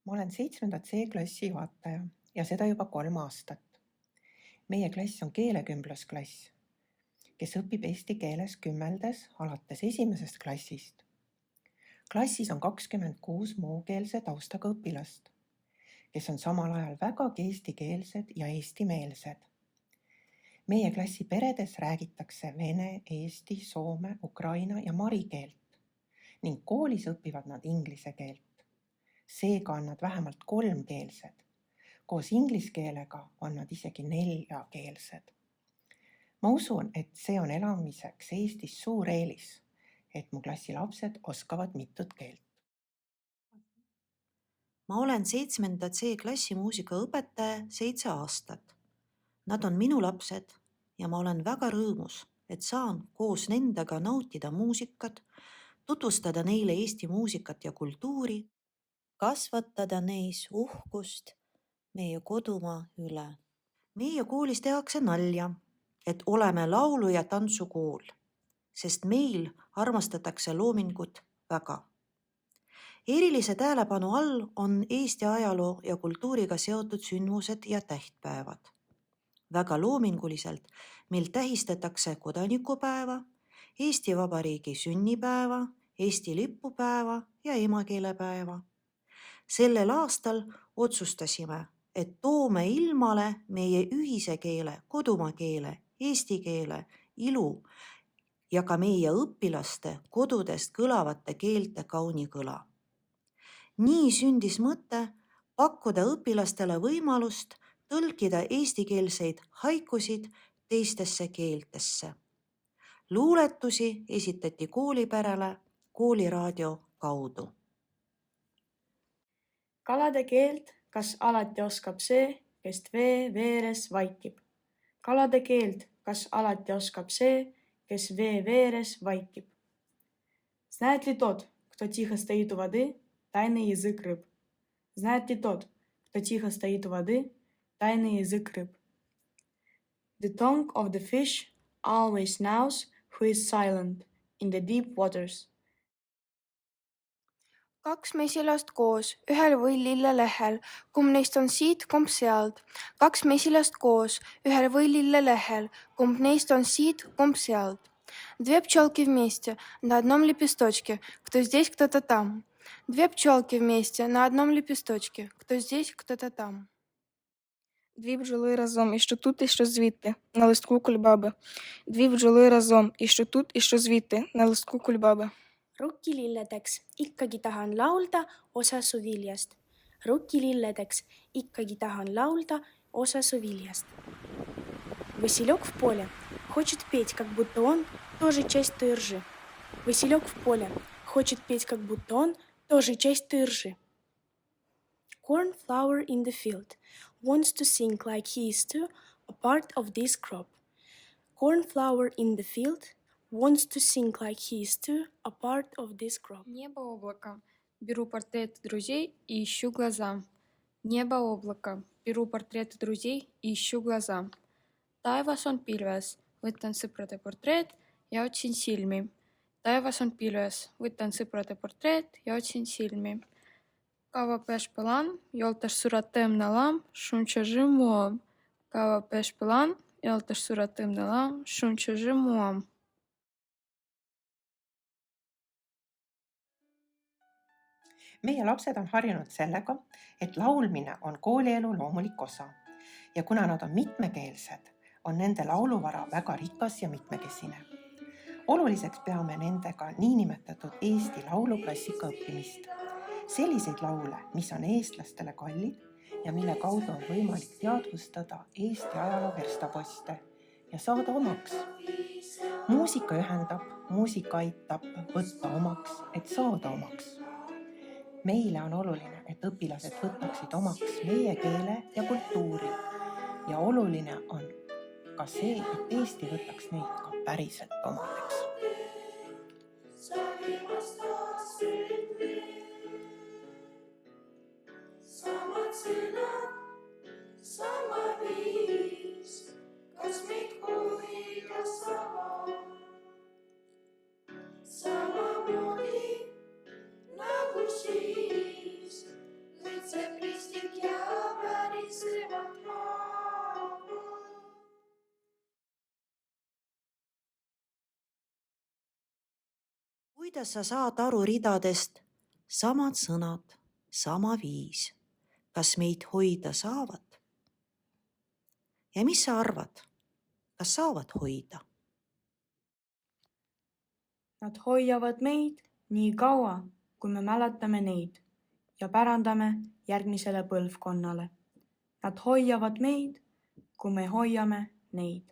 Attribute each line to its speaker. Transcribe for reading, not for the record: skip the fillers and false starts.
Speaker 1: Ma olen 7. C-klassi juhataja ja seda juba 3 aastat. Meie klass on keelekümblusklass, kes õpib eesti keeles kümneldes alates 1. klassist. Klassis on 26 muukeelse taustaga õpilast, kes on samal ajal vägagi eestikeelsed ja eestimeelsed. Meie klassi peredes räägitakse vene, eesti, soome, ukraina ja mari keelt ning koolis õpivad nad inglise keelt. Seega on nad vähemalt 3-keelsed. Koos ingliskeelega on nad isegi 4-keelsed. Ma usun, et see on elamiseks Eestis suur eelis, et mu klassi lapsed oskavad mitut keelt.
Speaker 2: Ma olen 7. C-klassi muusikaõpetaja 7 aastat. Nad on minu lapsed ja ma olen väga rõõmus, et saan koos nendega nautida muusikat, tutvustada neile Eesti muusikat ja kultuuri, kasvatada neis uhkust meie kodumaa üle. Meie koolis tehakse nalja, et oleme laulu- ja tantsukool, sest meil armastatakse loomingut väga. Erilise tähelepanu all on Eesti ajaloo ja kultuuriga seotud sündmused ja tähtpäevad. Väga loominguliselt meil tähistatakse kodanikupäeva, Eesti Vabariigi sünnipäeva, Eesti lipupäeva ja emakeelepäeva. Sellel aastal otsustasime, et toome ilmale meie ühise keele, kodumaa keele, eesti keele, ilu ja ka meie õpilaste kodudest kõlavate keelte kauni kõla. Nii sündis mõte pakkuda õpilastele võimalust tõlkida eestikeelseid haikusid teistesse keeltesse. Luuletusi esitati koolipärale kooliraadio kaudu.
Speaker 3: Kalade keelt kas alati oskab see, kes vee veeres vaikib. Kalade keelt kas alati oskab see, kes vee veeres vaikib. Знает ли тот, кто тихо стоит у воды, тайный язык рыб? Знает ли тот, кто тихо стоит у воды, тайный язык рыб? The tongue of the fish always knows who is silent in the deep waters.
Speaker 4: 2 mesilast koos, ühel võilillelehel, kumb neist on siit, kumb sealt. 2 mesilast koos, ühel võilillelehel, kumb neist on siit, kumb sealt. 2 пчелки вместе, на одном лепесточке, кто здесь, кто-то там. 2 пчелки вместе, на одном лепесточке, кто здесь, кто-то там.
Speaker 5: 2 бджоли разом, і що тут, і що звідти, на листку кульбаби. 2 бджоли разом, і що тут, і що звідти, на листку кульбаби.
Speaker 6: Rukkililledeks ikkagi tahan laulda osa su viljast. Rukkililledeks ikkagi tahan laulda osa su viljast. Василек в поле хочет петь, как будто он тоже часть той ржи. Василек в поле хочет петь, как будто он тоже часть той ржи. Cornflower in the field wants to sing like he is too a part of this crop. Cornflower in the field wants to sing like he is too a part of this crop.
Speaker 7: Небо облако. Беру портреты друзей и ищу глаза. Небо облако. Беру портреты друзей и ищу глаза. Taevas on pilves. Võtan sõprade portreet ja otsin silmi. Taevas on pilves. Võtan sõprade portreet ja otsin silmi. Kava peš pelan, joltas suratõm nalam, šunčaži muam. Kava peš pelan, joltas suratõm nalam, šunčaži muam.
Speaker 1: Meie lapsed on harjunud sellega, et laulmine on koolielu loomulik osa ja kuna nad on mitmekeelsed, on nende lauluvara väga rikas ja mitmekesine. Oluliseks peame nendega niinimetatud Eesti lauluklassika õppimist. Selliseid laule, mis on eestlastele kallid ja mille kaudu on võimalik teadvustada Eesti ajaloo verstaposte ja saada omaks. Muusika ühendab, muusika aitab võtta omaks, et saada omaks. Meile on oluline, et õpilased võtaksid omaks meie keele ja kultuuri ja oluline on ka see, et Eesti võtaks neid ka päriselt omadeks.
Speaker 8: Samad sõnad, sama viis, kas meid hoidas sama? Samamoodi nagu siis, võid sa
Speaker 2: kuidas sa saad aru ridadest? Samad sõnad, sama viis. Kas meid hoida saavad? Ja mis sa arvad? Kas saavad hoida?
Speaker 3: Nad hoiavad meid nii kaua, kui me mäletame neid ja pärandame järgmisele põlvkonnale. Nad hoiavad meid, kui me hoiame neid.